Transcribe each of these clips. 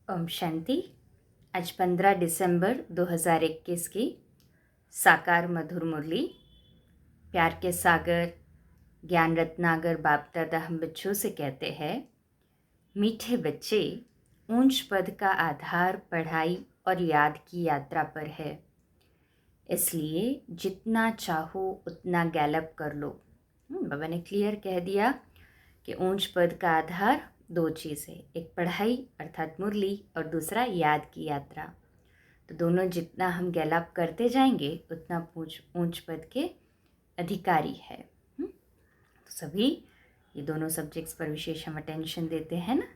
ओम शांति। आज 15 दिसंबर 2021 की साकार मधुर मुरली प्यार के सागर ज्ञान रत्नागर बाप दादा हम बच्चों से कहते हैं, मीठे बच्चे, ऊंच पद का आधार पढ़ाई और याद की यात्रा पर है। इसलिए जितना चाहो उतना गैलप कर लो। बाबा ने क्लियर कह दिया कि ऊंच पद का आधार दो चीज़ है, एक पढ़ाई अर्थात मुरली और दूसरा याद की यात्रा। तो दोनों जितना हम गैलप करते जाएंगे उतना ऊंच पद के अधिकारी है। तो सभी ये दोनों सब्जेक्ट्स पर विशेष हम अटेंशन देते हैं ना।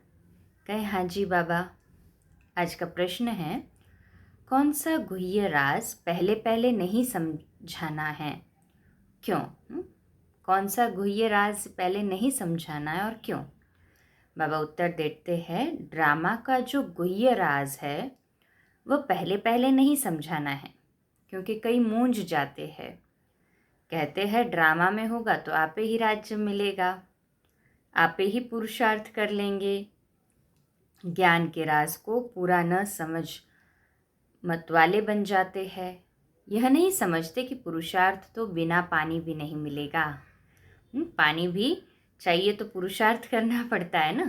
कहे हाँ जी बाबा। आज का प्रश्न है, कौन सा गुह्य राज पहले पहले नहीं समझाना है, क्यों? कौन सा गुह्य राज पहले नहीं समझाना है और क्यों? बाबा उत्तर देते हैं, ड्रामा का जो गुह्य राज है वह पहले पहले नहीं समझाना है, क्योंकि कई मूंझ जाते हैं। कहते हैं ड्रामा में होगा तो आपे ही राज्य मिलेगा, आपे ही पुरुषार्थ कर लेंगे। ज्ञान के राज को पूरा न समझ मतवाले बन जाते हैं। यह नहीं समझते कि पुरुषार्थ तो बिना पानी भी नहीं मिलेगा। पानी भी चाहिए तो पुरुषार्थ करना पड़ता है ना।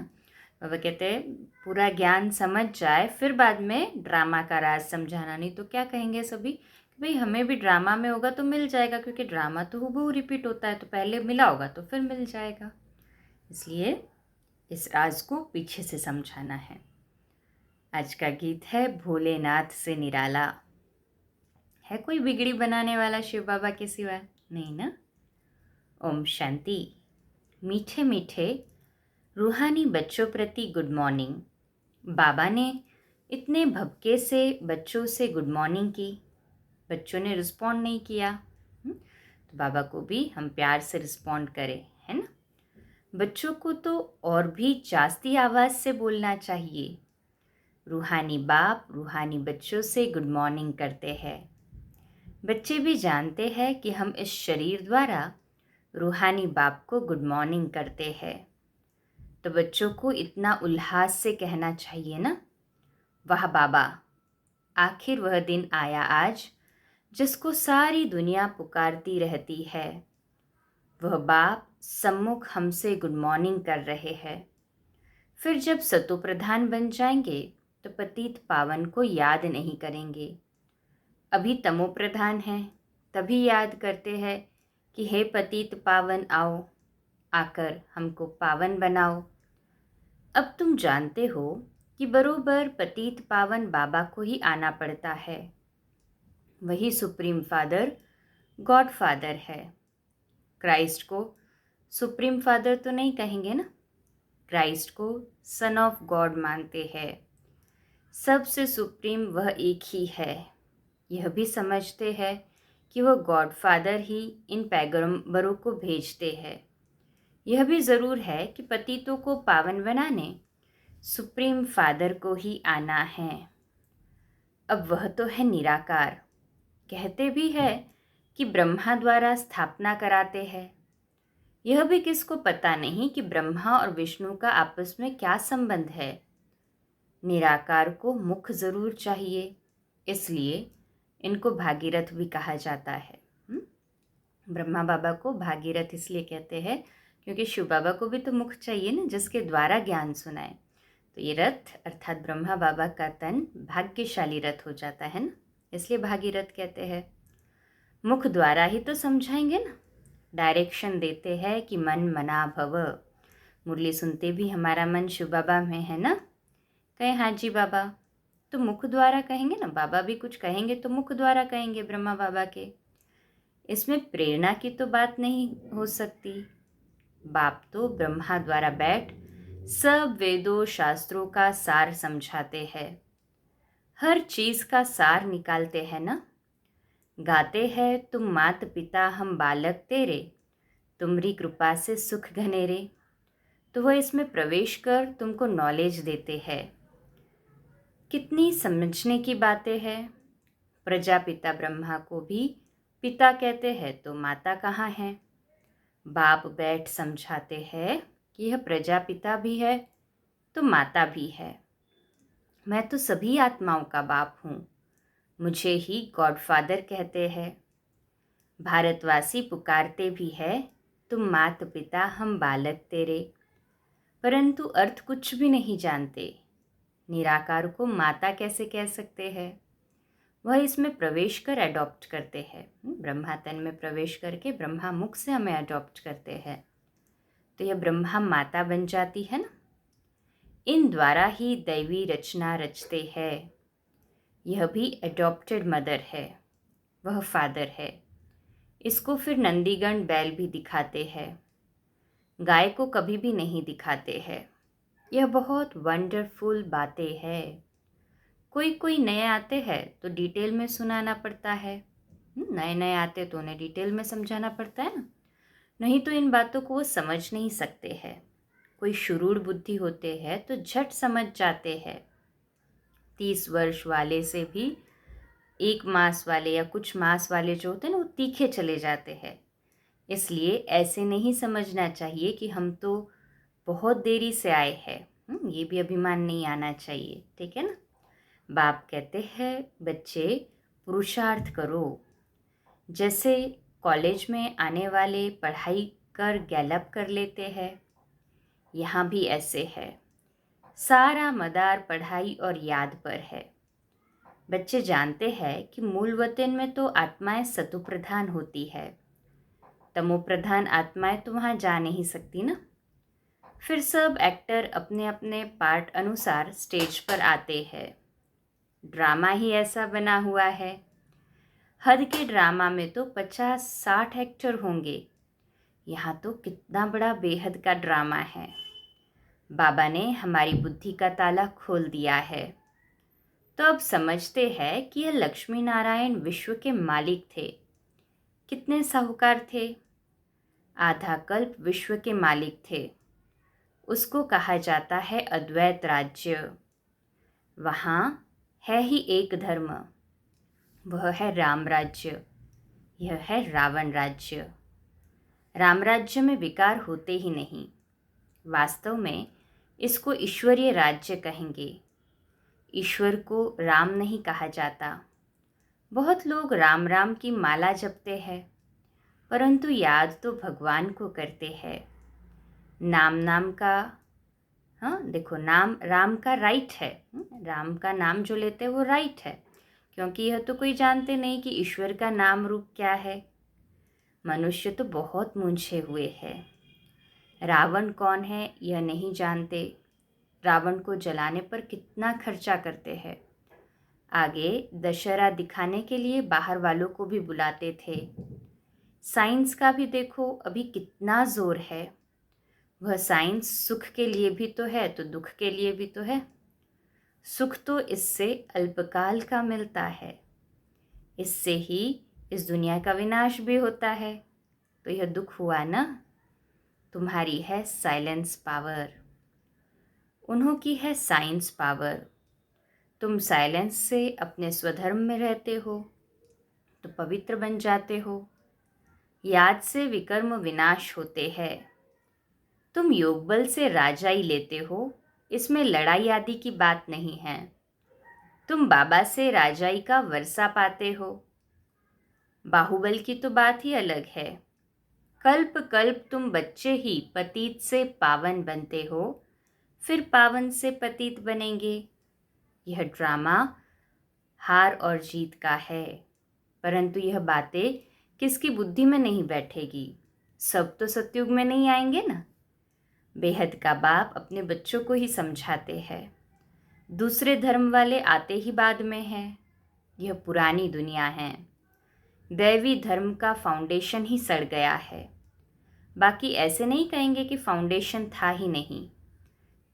बाबा कहते हैं पूरा ज्ञान समझ जाए फिर बाद में ड्रामा का राज समझाना। नहीं तो क्या कहेंगे सभी कि भाई हमें भी ड्रामा में होगा तो मिल जाएगा, क्योंकि ड्रामा तो हूबहू रिपीट होता है, तो पहले मिला होगा तो फिर मिल जाएगा। इसलिए इस राज को पीछे से समझाना है। आज का गीत है भोलेनाथ से निराला। है कोई बिगड़ी बनाने वाला शिव बाबा के सिवा? नहीं ना। ओम शांति। मीठे मीठे रूहानी बच्चों प्रति गुड मॉर्निंग। बाबा ने इतने भपके से बच्चों से गुड मॉर्निंग की, बच्चों ने रिस्पॉन्ड नहीं किया। तो बाबा को भी हम प्यार से रिस्पॉन्ड करें, है ना। बच्चों को तो और भी जास्ती आवाज़ से बोलना चाहिए। रूहानी बाप रूहानी बच्चों से गुड मॉर्निंग करते हैं। बच्चे भी जानते हैं कि हम इस शरीर द्वारा रूहानी बाप को गुड मॉर्निंग करते हैं, तो बच्चों को इतना उल्लास से कहना चाहिए ना, वाह बाबा, आखिर वह दिन आया आज जिसको सारी दुनिया पुकारती रहती है। वह बाप सम्मुख हमसे गुड मॉर्निंग कर रहे हैं। फिर जब सतो प्रधान बन जाएंगे तो पतित पावन को याद नहीं करेंगे। अभी तमो प्रधान हैं, तभी याद करते हैं कि हे पतित पावन आओ, आकर हमको पावन बनाओ। अब तुम जानते हो कि बरोबर पतित पावन बाबा को ही आना पड़ता है। वही सुप्रीम फादर गॉड फादर है। क्राइस्ट को सुप्रीम फादर तो नहीं कहेंगे ना, क्राइस्ट को सन ऑफ गॉड मानते हैं। सबसे सुप्रीम वह एक ही है। यह भी समझते हैं कि वह गॉड फादर ही इन पैगंबरों को भेजते हैं। यह भी ज़रूर है कि पतितों को पावन बनाने सुप्रीम फादर को ही आना है। अब वह तो है निराकार। कहते भी है कि ब्रह्मा द्वारा स्थापना कराते हैं। यह भी किसको पता नहीं कि ब्रह्मा और विष्णु का आपस में क्या संबंध है। निराकार को मुख जरूर चाहिए, इसलिए इनको भागीरथ भी कहा जाता है। ब्रह्मा बाबा को भागीरथ इसलिए कहते हैं क्योंकि शिव बाबा को भी तो मुख चाहिए ना, जिसके द्वारा ज्ञान सुनाए। तो ये रथ अर्थात ब्रह्मा बाबा का तन भाग्यशाली रथ हो जाता है ना, इसलिए भागीरथ कहते हैं। मुख द्वारा ही तो समझाएंगे ना, डायरेक्शन देते हैं कि मन मना भव। मुरली सुनते भी हमारा मन शिव बाबा में है ना। कहें हाँ जी बाबा, तो मुख द्वारा कहेंगे ना, बाबा भी कुछ कहेंगे तो मुख द्वारा कहेंगे ब्रह्मा बाबा के। इसमें प्रेरणा की तो बात नहीं हो सकती। बाप तो ब्रह्मा द्वारा बैठ सब वेदों शास्त्रों का सार समझाते हैं, हर चीज का सार निकालते हैं ना। गाते हैं तुम मात पिता हम बालक तेरे, तुम्हारी कृपा से सुख घनेरे। तो वह इसमें प्रवेश कर तुमको नॉलेज देते हैं। कितनी समझने की बातें हैं। प्रजापिता ब्रह्मा को भी पिता कहते हैं तो माता कहाँ है। बाप बैठ समझाते हैं कि यह प्रजापिता भी है तो माता भी है। मैं तो सभी आत्माओं का बाप हूँ, मुझे ही गॉडफादर कहते हैं। भारतवासी पुकारते भी है, तुम मात पिता हम बालक तेरे, परंतु अर्थ कुछ भी नहीं जानते। निराकार को माता कैसे कह सकते हैं? वह इसमें प्रवेश कर अडॉप्ट करते हैं, ब्रह्मा तन में प्रवेश करके ब्रह्मा मुख से हमें अडॉप्ट करते हैं, तो यह ब्रह्मा माता बन जाती है ना। इन द्वारा ही दैवी रचना रचते हैं। यह भी अडॉप्टेड मदर है, वह फादर है। इसको फिर नंदीगण बैल भी दिखाते हैं, गाय को कभी भी नहीं दिखाते हैं। यह बहुत वंडरफुल बातें हैं। कोई कोई नए आते हैं तो डिटेल में सुनाना पड़ता है, नए नए आते तो उन्हें डिटेल में समझाना पड़ता है ना, नहीं तो इन बातों को वो समझ नहीं सकते हैं। कोई शुरूढ़ बुद्धि होते हैं तो झट समझ जाते हैं। 30 वर्ष वाले से भी 1 मास वाले या कुछ मास वाले जो होते हैं ना, वो तीखे चले जाते हैं। इसलिए ऐसे नहीं समझना चाहिए कि हम तो बहुत देरी से आए हैं, ये भी अभिमान नहीं आना चाहिए, ठीक है ना। बाप कहते हैं, बच्चे पुरुषार्थ करो। जैसे कॉलेज में आने वाले पढ़ाई कर गैलअप कर लेते हैं, यहाँ भी ऐसे है। सारा मदार पढ़ाई और याद पर है। बच्चे जानते हैं कि मूल वतन में तो आत्माएं सतोप्रधान होती है, तमोप्रधान आत्माएं तो वहाँ जा नहीं सकती ना। फिर सब एक्टर अपने अपने पार्ट अनुसार स्टेज पर आते हैं। ड्रामा ही ऐसा बना हुआ है। हद के ड्रामा में तो 50-60 एक्टर होंगे, यहाँ तो कितना बड़ा बेहद का ड्रामा है। बाबा ने हमारी बुद्धि का ताला खोल दिया है, तो अब समझते हैं कि यह लक्ष्मी नारायण विश्व के मालिक थे। कितने साहूकार थे? आधा कल्प विश्व के मालिक थे। उसको कहा जाता है अद्वैत राज्य। वहाँ है ही एक धर्म, वह है राम राज्य। यह है रावण राज्य। राम राज्य में विकार होते ही नहीं। वास्तव में इसको ईश्वरीय राज्य कहेंगे। ईश्वर को राम नहीं कहा जाता। बहुत लोग राम राम की माला जपते हैं, परंतु याद तो भगवान को करते हैं। नाम का, हाँ देखो, नाम राम का राइट है, राम का नाम जो लेते हैं वो राइट है, क्योंकि यह तो कोई जानते नहीं कि ईश्वर का नाम रूप क्या है। मनुष्य तो बहुत मूंझे हुए हैं। रावण कौन है यह नहीं जानते। रावण को जलाने पर कितना खर्चा करते हैं। आगे दशहरा दिखाने के लिए बाहर वालों को भी बुलाते थे। साइंस का भी देखो अभी कितना जोर है। वह साइंस सुख के लिए भी तो है तो दुख के लिए भी तो है। सुख तो इससे अल्पकाल का मिलता है, इससे ही इस दुनिया का विनाश भी होता है। तो यह दुख हुआ ना। तुम्हारी है साइलेंस पावर, उन्हों की है साइंस पावर। तुम साइलेंस से अपने स्वधर्म में रहते हो तो पवित्र बन जाते हो। याद से विकर्म विनाश होते हैं। तुम योग बल से राजाई लेते हो, इसमें लड़ाई आदि की बात नहीं है। तुम बाबा से राजाई का वर्षा पाते हो। बाहुबल की तो बात ही अलग है। कल्प कल्प तुम बच्चे ही पतित से पावन बनते हो, फिर पावन से पतित बनेंगे। यह ड्रामा हार और जीत का है, परंतु यह बातें किसकी बुद्धि में नहीं बैठेगी। सब तो सतयुग में नहीं आएंगे ना। बेहद का बाप अपने बच्चों को ही समझाते हैं। दूसरे धर्म वाले आते ही बाद में हैं। यह पुरानी दुनिया है। दैवी धर्म का फाउंडेशन ही सड़ गया है। बाकी ऐसे नहीं कहेंगे कि फाउंडेशन था ही नहीं,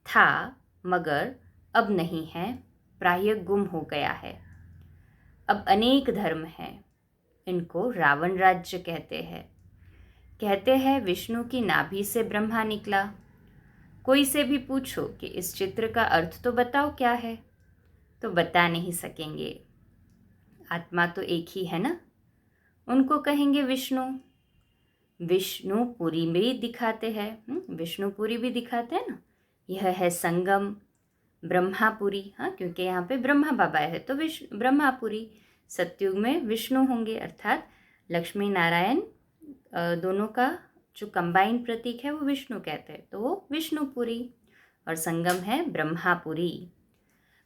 था मगर अब नहीं है, प्राय गुम हो गया है। अब अनेक धर्म हैं। इनको रावण राज्य कहते हैं। कहते हैं विष्णु की नाभि से ब्रह्मा निकला। कोई से भी पूछो कि इस चित्र का अर्थ तो बताओ क्या है, तो बता नहीं सकेंगे। आत्मा तो एक ही है ना। उनको कहेंगे विष्णु। विष्णुपुरी भी दिखाते हैं, विष्णुपुरी भी दिखाते हैं ना। यह है संगम। ब्रह्मापुरी, हाँ, क्योंकि यहाँ पे ब्रह्मा बाबा है तो ब्रह्मापुरी। सतयुग में विष्णु होंगे, अर्थात लक्ष्मी नारायण दोनों का जो कंबाइन प्रतीक है वो विष्णु कहते हैं, तो वो विष्णुपुरी। और संगम है ब्रह्मापुरी।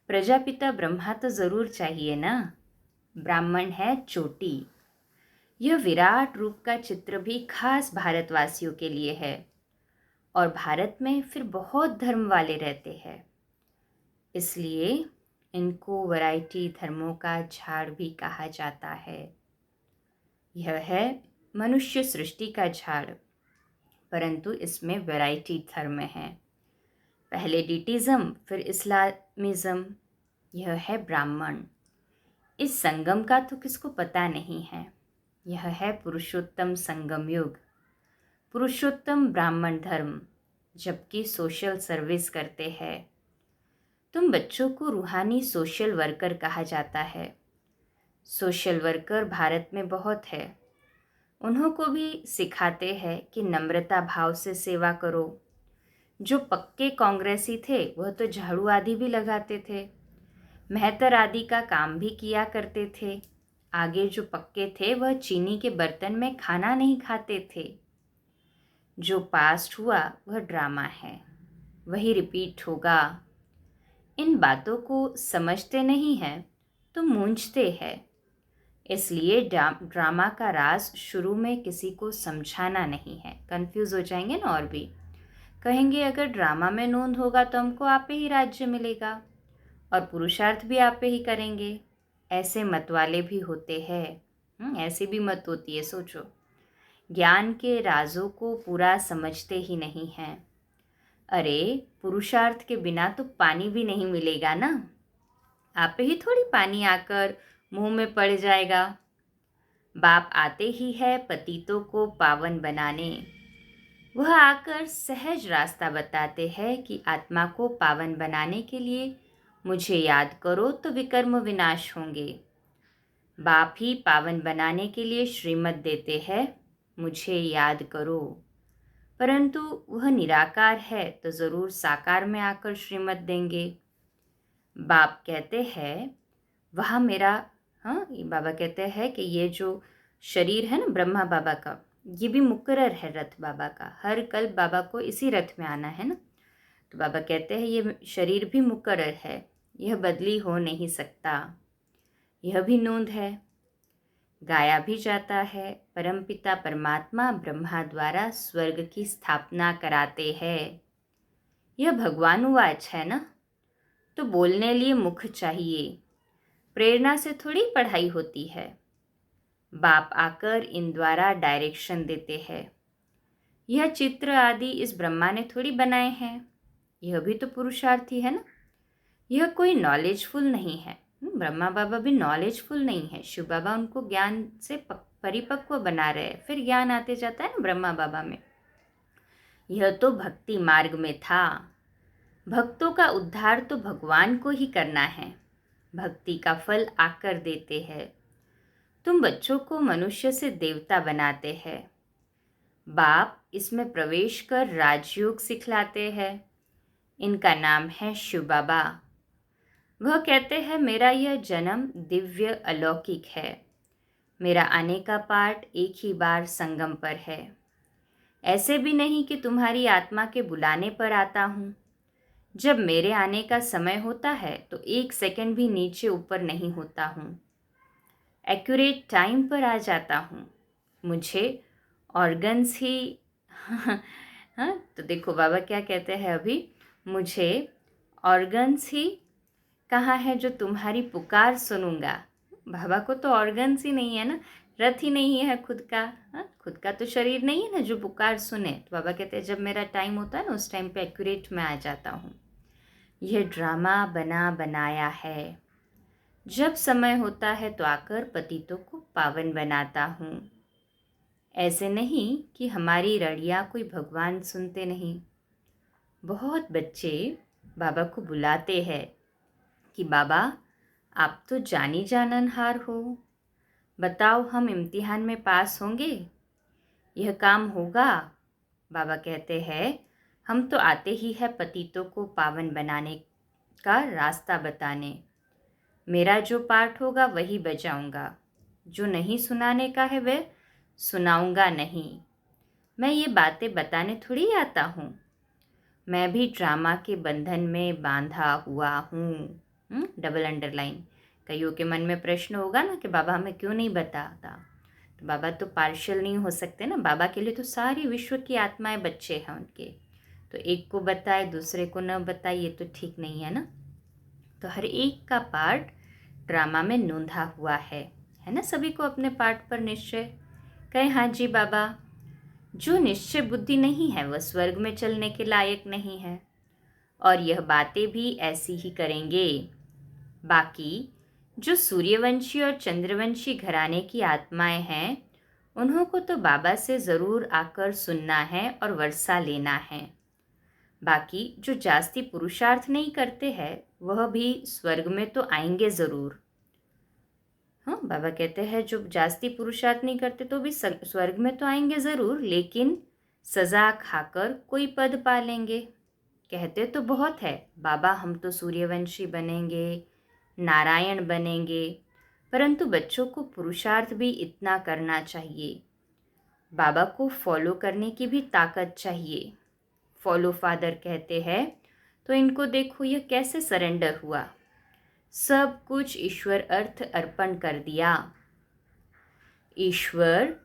प्रजापिता ब्रह्मा तो ज़रूर चाहिए ना। ब्राह्मण है चोटी। यह विराट रूप का चित्र भी खास भारतवासियों के लिए है। और भारत में फिर बहुत धर्म वाले रहते हैं, इसलिए इनको वैरायटी धर्मों का झाड़ भी कहा जाता है। यह है मनुष्य सृष्टि का झाड़, परंतु इसमें वैरायटी धर्म है। पहले डिटिज्म, फिर इस्लामिज्म। यह है ब्राह्मण। इस संगम का तो किसको पता नहीं है। यह है पुरुषोत्तम संगम युग। पुरुषोत्तम ब्राह्मण धर्म, जबकि सोशल सर्विस करते हैं। तुम बच्चों को रूहानी सोशल वर्कर कहा जाता है। सोशल वर्कर भारत में बहुत है। उन्हों को भी सिखाते हैं कि नम्रता भाव से सेवा करो। जो पक्के कांग्रेसी थे वह तो झाड़ू आदि भी लगाते थे, मेहतर आदि का काम भी किया करते थे। आगे जो पक्के थे वह चीनी के बर्तन में खाना नहीं खाते थे। जो पास्ट हुआ वह ड्रामा है, वही रिपीट होगा। इन बातों को समझते नहीं हैं तो मूंझते हैं। इसलिए ड्रामा का राज शुरू में किसी को समझाना नहीं है। कंफ्यूज हो जाएंगे ना, और भी कहेंगे अगर ड्रामा में नोंद होगा तो हमको आप ही राज्य मिलेगा और पुरुषार्थ भी आप ही करेंगे। ऐसे मत वाले भी होते हैं। ऐसी भी मत होती है। सोचो, ज्ञान के राजों को पूरा समझते ही नहीं हैं। अरे पुरुषार्थ के बिना तो पानी भी नहीं मिलेगा ना। आप ही थोड़ी पानी आकर मुंह में पड़ जाएगा। बाप आते ही है पतितों को पावन बनाने। वह आकर सहज रास्ता बताते हैं कि आत्मा को पावन बनाने के लिए मुझे याद करो तो विकर्म विनाश होंगे। बाप ही पावन बनाने के लिए श्रीमत देते हैं, मुझे याद करो। परंतु वह निराकार है तो ज़रूर साकार में आकर श्रीमत देंगे। बाप कहते हैं वह मेरा, हाँ, बाबा कहते हैं कि ये जो शरीर है ना ब्रह्मा बाबा का, ये भी मुकर्रर है रथ बाबा का। हर कल बाबा को इसी रथ में आना है ना। तो बाबा कहते हैं ये शरीर भी मुकर्रर है, यह बदली हो नहीं सकता। यह भी नोंद है। गाया भी जाता है, परमपिता परमात्मा ब्रह्मा द्वारा स्वर्ग की स्थापना कराते हैं। यह भगवानुवाच है ना, तो बोलने लिए मुख चाहिए। प्रेरणा से थोड़ी पढ़ाई होती है। बाप आकर इन द्वारा डायरेक्शन देते हैं। यह चित्र आदि इस ब्रह्मा ने थोड़ी बनाए हैं, यह भी तो पुरुषार्थी है ना। यह कोई नॉलेजफुल नहीं है। ब्रह्मा बाबा भी नॉलेजफुल नहीं है। शिव बाबा उनको ज्ञान से परिपक्व बना रहे हैं, फिर ज्ञान आते जाता है ना ब्रह्मा बाबा में। यह तो भक्ति मार्ग में था। भक्तों का उद्धार तो भगवान को ही करना है, भक्ति का फल आकर देते हैं। तुम बच्चों को मनुष्य से देवता बनाते हैं। बाप इसमें प्रवेश कर राजयोग सिखलाते हैं। इनका नाम है शिव बाबा। वह कहते हैं मेरा यह जन्म दिव्य अलौकिक है। मेरा आने का पाठ एक ही बार संगम पर है। ऐसे भी नहीं कि तुम्हारी आत्मा के बुलाने पर आता हूँ। जब मेरे आने का समय होता है तो 1 सेकंड भी नीचे ऊपर नहीं होता हूँ। एक्यूरेट टाइम पर आ जाता हूँ। मुझे ऑर्गन्स ही हाँ, तो देखो बाबा क्या कहते हैं अभी, मुझे ऑर्गन्स ही कहाँ है जो तुम्हारी पुकार सुनूंगा। बाबा को तो ऑर्गन्स ही नहीं है ना, रथ ही नहीं है खुद का। हाँ, खुद का तो शरीर नहीं है ना जो पुकार सुने। तो बाबा कहते हैं जब मेरा टाइम होता है ना उस टाइम पे एक्यूरेट मैं आ जाता हूँ। यह ड्रामा बना बनाया है। जब समय होता है तो आकर पतितों को पावन बनाता हूँ। ऐसे नहीं कि हमारी रड़ियाँ कोई भगवान सुनते नहीं। बहुत बच्चे बाबा को बुलाते हैं कि बाबा आप तो जानी जाननहार हो, बताओ हम इम्तिहान में पास होंगे, यह काम होगा। बाबा कहते हैं हम तो आते ही है पतितों को पावन बनाने का रास्ता बताने। मेरा जो पाठ होगा वही बजाऊंगा, जो नहीं सुनाने का है वह सुनाऊंगा नहीं। मैं ये बातें बताने थोड़ी आता हूँ, मैं भी ड्रामा के बंधन में बांधा हुआ हूँ। Double underline. कईयों के मन में प्रश्न होगा ना कि बाबा हमें क्यों नहीं बताता। तो बाबा तो पार्शियल नहीं हो सकते ना, बाबा के लिए तो सारी विश्व की आत्माएं बच्चे हैं उनके। तो एक को बताए दूसरे को न बताए, ये तो ठीक नहीं है ना। तो हर एक का पाठ ड्रामा में नोंधा हुआ है ना। सभी को अपने पाठ पर निश्चय। कहे हाँ जी बाबा, जो निश्चय बुद्धि नहीं है वह स्वर्ग में चलने के लायक नहीं है, और यह बातें भी ऐसी ही करेंगे। बाकी जो सूर्यवंशी और चंद्रवंशी घराने की आत्माएं हैं, उन्हों को तो बाबा से ज़रूर आकर सुनना है और वर्षा लेना है। बाकी जो जास्ती पुरुषार्थ नहीं करते हैं वह भी स्वर्ग में तो आएंगे ज़रूर। हाँ, बाबा कहते हैं जो जास्ती पुरुषार्थ नहीं करते तो भी स्वर्ग में तो आएंगे ज़रूर, लेकिन सज़ा खाकर कोई पद पा लेंगे। कहते तो बहुत है बाबा हम तो सूर्यवंशी बनेंगे, नारायण बनेंगे, परंतु बच्चों को पुरुषार्थ भी इतना करना चाहिए। बाबा को फॉलो करने की भी ताकत चाहिए। फॉलो फादर कहते हैं, तो इनको देखो यह कैसे सरेंडर हुआ, सब कुछ ईश्वर अर्थ अर्पण कर दिया। ईश्वर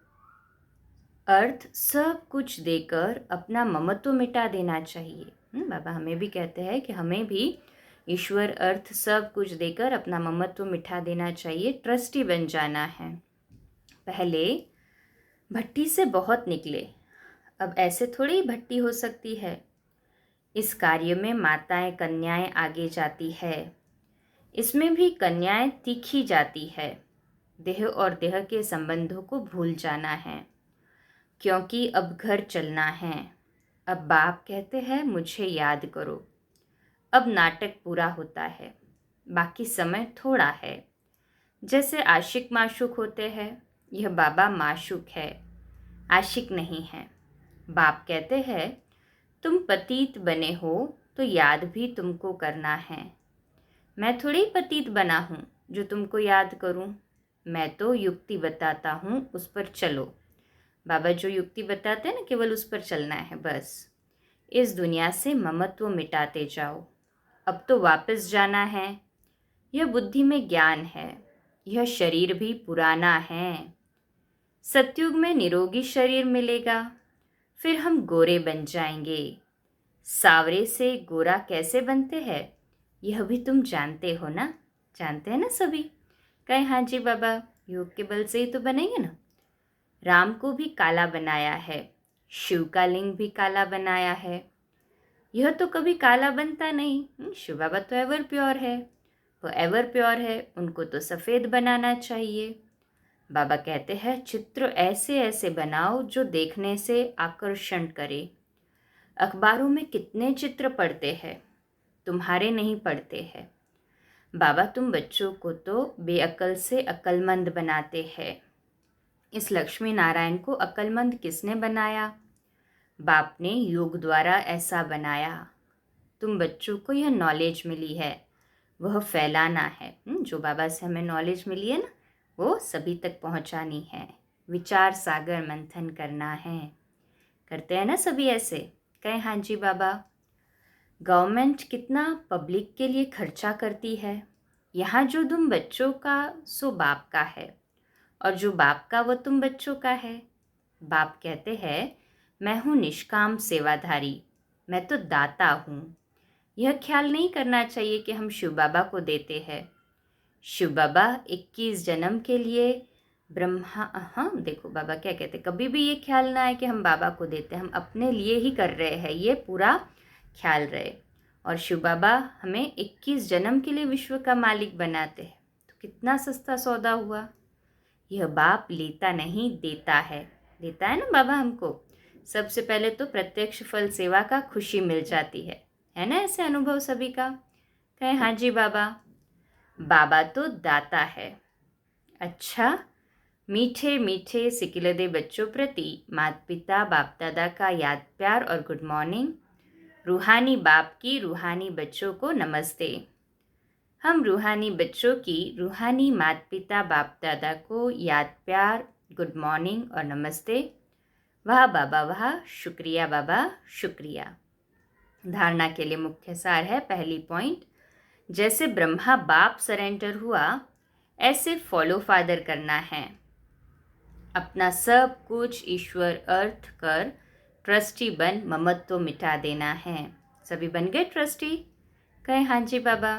अर्थ सब कुछ देकर अपना ममत्व मिटा देना चाहिए। बाबा हमें भी कहते हैं कि हमें भी ईश्वर अर्थ सब कुछ देकर अपना ममत्व मिटा देना चाहिए, ट्रस्टी बन जाना है। पहले भट्टी से बहुत निकले, अब ऐसे थोड़ी ही भट्टी हो सकती है। इस कार्य में माताएं कन्याएं आगे जाती है, इसमें भी कन्याएं तीखी जाती है। देह और देह के संबंधों को भूल जाना है, क्योंकि अब घर चलना है। अब बाप कहते हैं मुझे याद करो। अब नाटक पूरा होता है, बाकी समय थोड़ा है। जैसे आशिक माशूक होते हैं, यह बाबा माशूक है, आशिक नहीं है। बाप कहते हैं तुम पतित बने हो तो याद भी तुमको करना है। मैं थोड़ी पतित बना हूँ जो तुमको याद करूँ। मैं तो युक्ति बताता हूँ, उस पर चलो। बाबा जो युक्ति बताते हैं ना, केवल उस पर चलना है बस। इस दुनिया से ममत्व मिटाते जाओ। अब तो वापस जाना है। यह बुद्धि में ज्ञान है, यह शरीर भी पुराना है। सतयुग में निरोगी शरीर मिलेगा, फिर हम गोरे बन जाएंगे। सावरे से गोरा कैसे बनते हैं यह भी तुम जानते हो ना। जानते हैं ना सभी। कहे हाँ जी बाबा, योग के बल से ही तो बनेंगे ना। राम को भी काला बनाया है, शिव का लिंग भी काला बनाया है। यह तो कभी काला बनता नहीं। शिव बाबा तो एवर प्योर है, वो एवर प्योर है, उनको तो सफ़ेद बनाना चाहिए। बाबा कहते हैं चित्र ऐसे ऐसे बनाओ जो देखने से आकर्षण करे। अखबारों में कितने चित्र पढ़ते हैं, तुम्हारे नहीं पढ़ते हैं। बाबा तुम बच्चों को तो बेअक्ल से अक्लमंद बनाते हैं। इस लक्ष्मी नारायण को अक्लमंद किसने बनाया? बाप ने योग द्वारा ऐसा बनाया। तुम बच्चों को यह नॉलेज मिली है, वह फैलाना है। जो बाबा से हमें नॉलेज मिली है ना, वो सभी तक पहुंचानी है। विचार सागर मंथन करना है। करते हैं ना सभी ऐसे। कहें हाँ जी बाबा। गवर्नमेंट कितना पब्लिक के लिए खर्चा करती है। यहाँ जो तुम बच्चों का सो बाप का है, और जो बाप का वो तुम बच्चों का है। बाप कहते हैं मैं हूँ निष्काम सेवाधारी, मैं तो दाता हूँ। यह ख्याल नहीं करना चाहिए कि हम शिव बाबा को देते हैं। शिव बाबा 21 जन्म के लिए ब्रह्मा, हाँ देखो बाबा क्या कहते, कभी भी ये ख्याल ना आए कि हम बाबा को देते हैं, हम अपने लिए ही कर रहे हैं, ये पूरा ख्याल रहे। और शिव बाबा हमें 21 जन्म के लिए विश्व का मालिक बनाते हैं, तो कितना सस्ता सौदा हुआ। यह बाप लेता नहीं देता है। देता है ना बाबा हमको। सबसे पहले तो प्रत्यक्ष फल सेवा का खुशी मिल जाती है ना। ऐसे अनुभव सभी का। कहें हाँ जी बाबा। बाबा तो दाता है। अच्छा, मीठे मीठे सिकिलदे बच्चों प्रति माता पिता बाप दादा का याद प्यार और गुड मॉर्निंग। रूहानी बाप की रूहानी बच्चों को नमस्ते। हम रूहानी बच्चों की रूहानी माता पिता बाप दादा को याद प्यार, गुड मॉर्निंग और नमस्ते। वाह बाबा वाह, शुक्रिया बाबा शुक्रिया। धारणा के लिए मुख्य सार है, पहली पॉइंट, जैसे ब्रह्मा बाप सरेंडर हुआ ऐसे फॉलो फादर करना है। अपना सब कुछ ईश्वर अर्थ कर ट्रस्टी बन ममत्व मिटा देना है। सभी बन गए ट्रस्टी? कहे हाँ जी बाबा।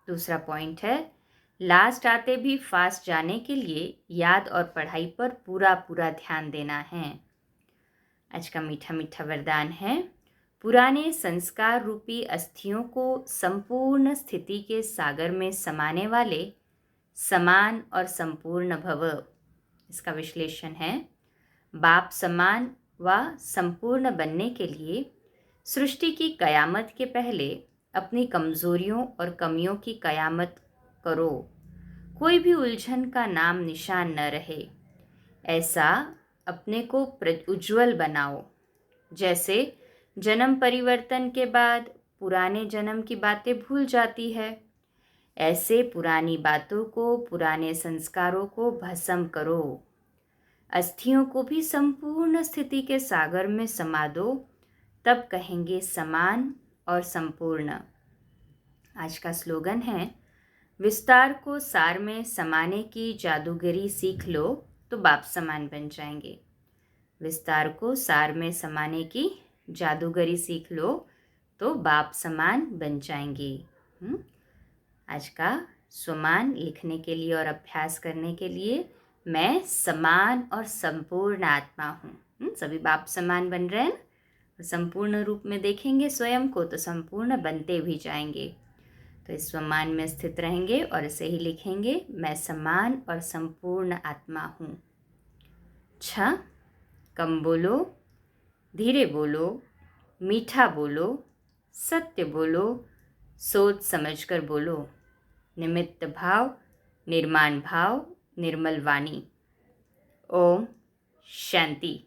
दूसरा पॉइंट है, लास्ट आते भी फास्ट जाने के लिए याद और पढ़ाई पर पूरा पूरा ध्यान देना है। आज का मीठा मीठा वरदान है, पुराने संस्कार रूपी अस्थियों को संपूर्ण स्थिति के सागर में समाने वाले समान और संपूर्ण भव। इसका विश्लेषण है, बाप समान व संपूर्ण बनने के लिए सृष्टि की कयामत के पहले अपनी कमजोरियों और कमियों की कयामत करो। कोई भी उलझन का नाम निशान न रहे। ऐसा अपने को उज्ज्वल बनाओ। जैसे जन्म परिवर्तन के बाद पुराने जन्म की बातें भूल जाती है, ऐसे पुरानी बातों को, पुराने संस्कारों को भस्म करो। अस्थियों को भी संपूर्ण स्थिति के सागर में समा दो, तब कहेंगे समान और संपूर्ण। आज का स्लोगन है, विस्तार को सार में समाने की जादूगरी सीख लो तो बाप समान बन जाएंगे। विस्तार को सार में समाने की जादूगरी सीख लो तो बाप समान बन जाएंगे। आज का स्वमान लिखने के लिए और अभ्यास करने के लिए, मैं समान और संपूर्ण आत्मा हूँ। सभी बाप समान बन रहे हैं। संपूर्ण रूप में देखेंगे स्वयं को तो संपूर्ण बनते भी जाएंगे। तो इस स्वमान में स्थित रहेंगे और इसे ही लिखेंगे, मैं समान और संपूर्ण आत्मा हूँ। अच्छा, कम बोलो, धीरे बोलो, मीठा बोलो, सत्य बोलो, सोच समझकर बोलो। निमित्त भाव, निर्माण भाव, निर्मल वाणी। ओम शांति।